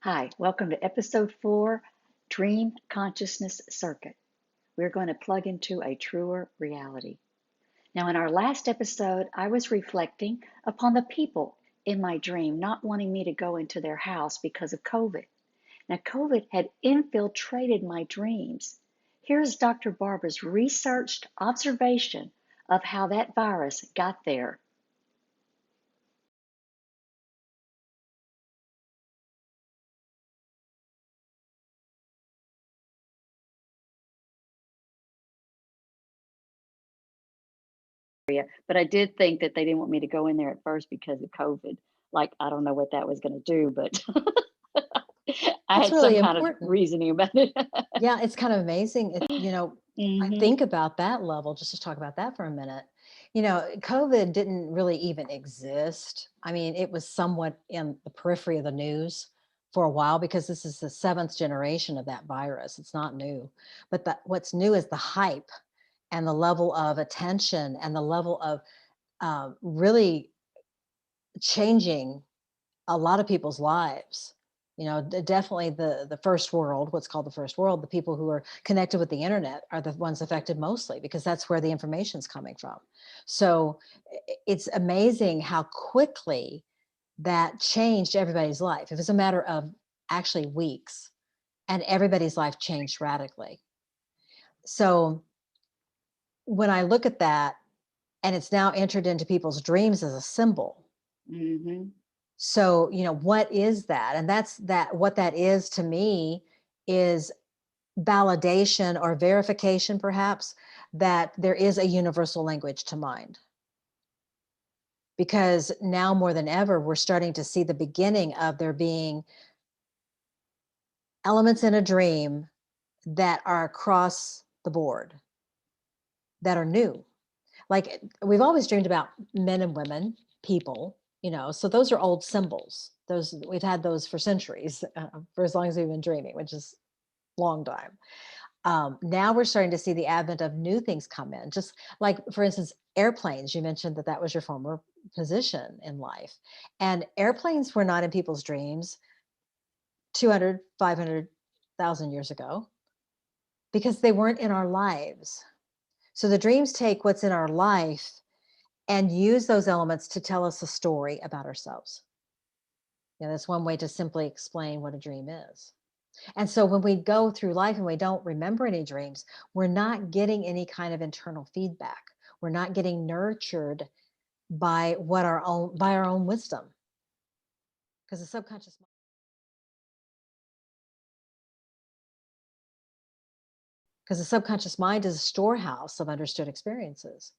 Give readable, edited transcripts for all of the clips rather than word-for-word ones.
Hi, welcome to episode 4, Dream Consciousness Circuit. We're going to plug into a truer reality. Now, in our last episode, I was reflecting upon the people in my dream not wanting me to go into their house because of COVID. Now, COVID had infiltrated my dreams. Here's Dr. Barbara's researched observation of how that virus got there. But I did think that they didn't want me to go in there at first because of COVID. Like, I don't know what that was going to do, but I That's had some really kind of important. reasoning about it. Yeah, it's kind of amazing. I Hmm. think about that level, just to talk about that for a minute. COVID didn't really even exist. I mean, it was somewhat in the periphery of the news for a while because this is the seventh generation of that virus. It's not new. But what's new is the hype and the level of attention and the level of really changing a lot of people's lives. Definitely the first world, what's called the first world, the people who are connected with the internet are the ones affected mostly because that's where the information's coming from. So it's amazing how quickly that changed everybody's life. It was a matter of actually weeks, and everybody's life changed radically. So when I look at that, and it's now entered into people's dreams as a symbol. Hmm. So, what is that? And what that is to me is validation or verification, perhaps, that there is a universal language to mind. Because now more than ever, we're starting to see the beginning of there being elements in a dream that are across the board, that are new. Like we've always dreamed about men and women, people, so those are old symbols. Those we've had those for centuries, for as long as we've been dreaming, which is long time. Now we're starting to see the advent of new things come in, just like, for instance, airplanes. You mentioned that was your former position in life, and airplanes were not in people's dreams 200, 500,000 years ago because they weren't in our lives. So the dreams take what's in our life and use those elements to tell us a story about ourselves. That's one way to simply explain what a dream is. And so when we go through life and we don't remember any dreams, we're not getting any kind of internal feedback. We're not getting nurtured by our own wisdom. Because the subconscious mind is a storehouse of understood experiences.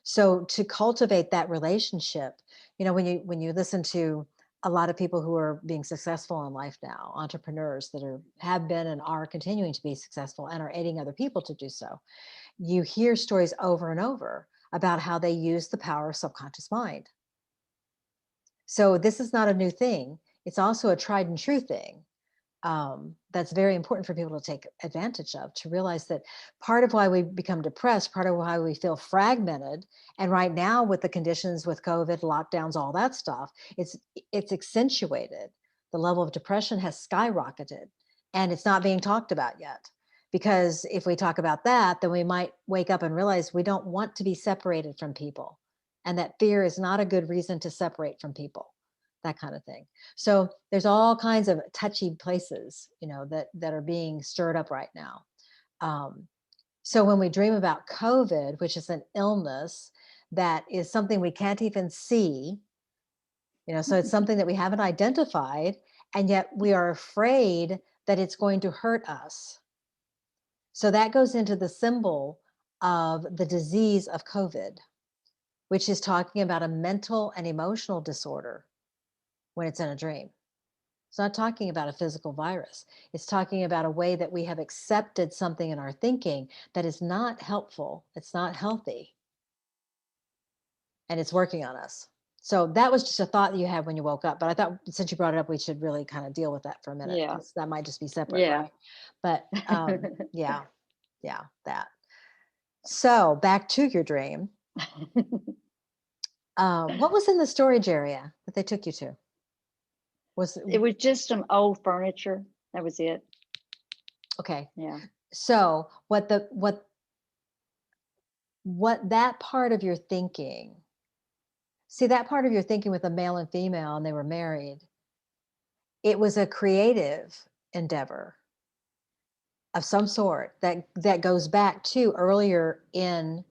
So to cultivate that relationship, when you listen to a lot of people who are being successful in life now, entrepreneurs that have been and are continuing to be successful and are aiding other people to do so, you hear stories over and over about how they use the power of subconscious mind. So this is not a new thing. It's also a tried and true thing. That's very important for people to take advantage of, to realize that part of why we become depressed, part of why we feel fragmented, and right now with the conditions with COVID, lockdowns, all that stuff, it's accentuated. The level of depression has skyrocketed, and it's not being talked about yet. Because if we talk about that, then we might wake up and realize we don't want to be separated from people, and that fear is not a good reason to separate from people, that kind of thing. So there's all kinds of touchy places, that are being stirred up right now. So when we dream about COVID, which is an illness that is something we can't even see, so it's something that we haven't identified, and yet we are afraid that it's going to hurt us. So that goes into the symbol of the disease of COVID, which is talking about a mental and emotional disorder when it's in a dream. It's not talking about a physical virus. It's talking about a way that we have accepted something in our thinking that is not helpful. It's not healthy. And it's working on us. So that was just a thought that you had when you woke up. But I thought since you brought it up, we should really kind of deal with that for a minute, Yeah, because that might just be separate, yeah. right? But yeah, that. So back to your dream. What was in the storage area that they took you to? Was It was just some old furniture. That was it. okay. Yeah. So what that part of your thinking, see that part of your thinking with a male and female and they were married, it was a creative endeavor of some sort that goes back to earlier in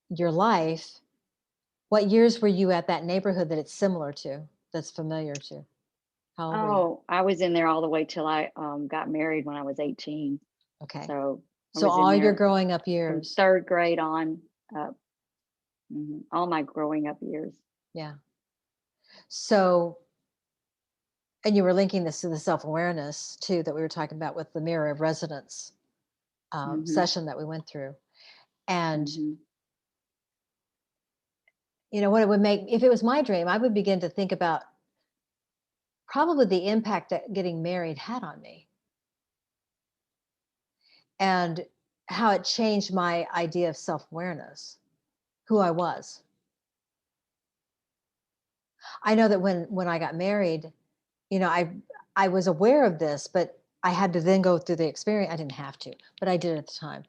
your life. What years were you at that neighborhood that it's similar to, that's familiar to? How old were you? Oh, I was in there all the way till I got married when I was 18. Okay. So I So was in all your there growing up from years. third grade on up. All my growing up years. Yeah. So, and you were linking this to the self-awareness too, that we were talking about with the mirror of resonance hmm session that we went through. And, hmm what it would make, if it was my dream, I would begin to think about probably the impact that getting married had on me and how it changed my idea of self-awareness, who I was. I know that when I got married, you know, I was aware of this, but I had to then go through the experience. I didn't have to, but I did at the time.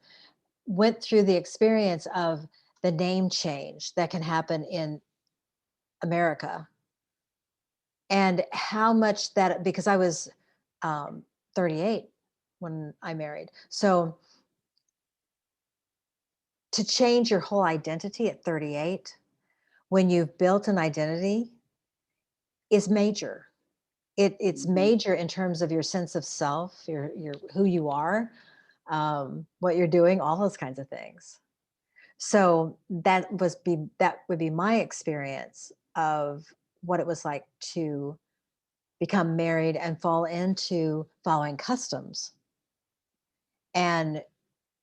Went through the experience of the name change that can happen in America and how much that, because I was 38 when I married. So to change your whole identity at 38 when you've built an identity is major. It's hmm major in terms of your sense of self, your who you are, what you're doing, all those kinds of things. So that would be my experience of what it was like to become married and fall into following customs and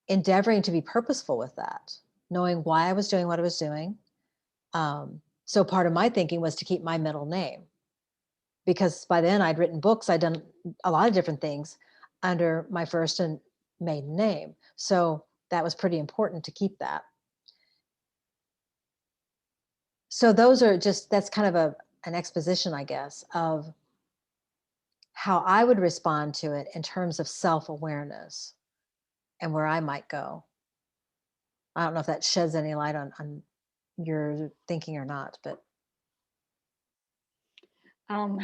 endeavoring to be purposeful with that, knowing why I was doing what I was doing. So part of my thinking was to keep my middle name because by then I'd written books, I'd done a lot of different things under my first and maiden name. So that was pretty important to keep that. So those are just, that's kind of an exposition, I guess, of how I would respond to it in terms of self-awareness and where I might go. I don't know if that sheds any light on your thinking or not, but Um,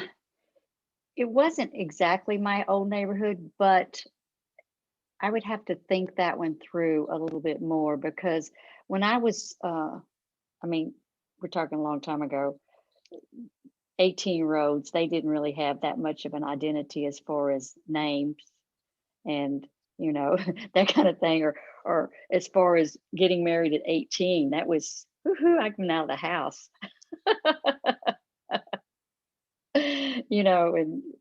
it wasn't exactly my old neighborhood, but I would have to think that one through a little bit more because when I was, I mean, we're talking a long time ago, 18 roads, they didn't really have that much of an identity as far as names and, you know, that kind of thing. Or as far as getting married at 18, that was, woohoo, I'm out of the house,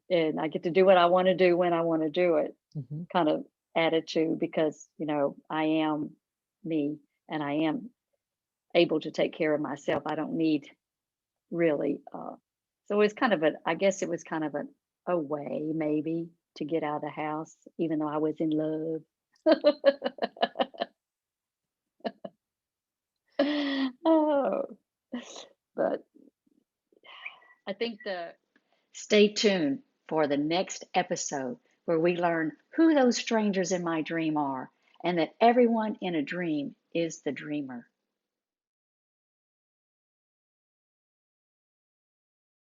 and I get to do what I want to do when I want to do it mhm. kind of attitude because, I am me and I am able to take care of myself. I don't need really. So it's kind of I guess it was kind of a way maybe to get out of the house, even though I was in love. Oh, but I think stay tuned for the next episode where we learn who those strangers in my dream are and that everyone in a dream is the dreamer.